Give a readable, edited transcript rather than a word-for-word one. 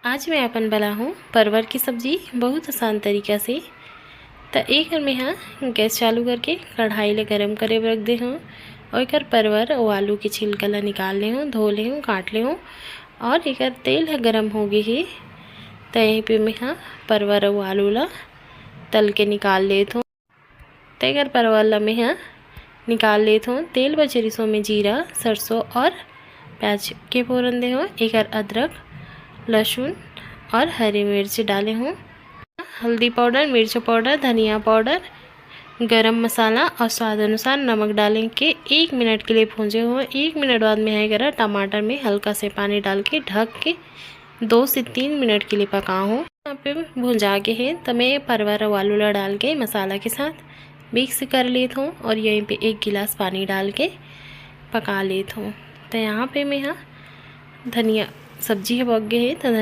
आज मैं अपन बना हूँ परवर की सब्जी बहुत आसान तरीका से। तो एक में हाँ गैस चालू करके कढ़ाई ले गरम करे रख दे हूँ और एक परवर और आलू के छिलका ला निकाल ले हूँ, धो ले हूँ, काट ले हूँ और एक तेल है गरम हो गई है। तो यहीं पे मैं हाँ परवर और आलू ला तल के निकाल लेत हूँ। तो एक परवर ला मैं हाँ निकाल लेत हूँ। तेल बचरिसों में जीरा, सरसों और प्याज के फोरन दे हूँ। एक अदरक, लहसुन और हरी मिर्च डाले हूँ। हल्दी पाउडर, मिर्च पाउडर, धनिया पाउडर, गरम मसाला और स्वाद अनुसार नमक डालें के 1 मिनट के लिए भूंजे हुए। 1 मिनट बाद में है टमाटर में हल्का से पानी डाल के ढक के 2 से 3 मिनट के लिए पकाऊँ। यहाँ पे भुंजा के है तो मैं परवर और आलू ला डाल के मसाला के साथ मिक्स कर लेता हूँ और यहीं पे 1 गिलास पानी डाल के पका लेता हूँ। तो यहाँ पे मैं हाँ धनिया सब्जी है पक गई है तो धनिया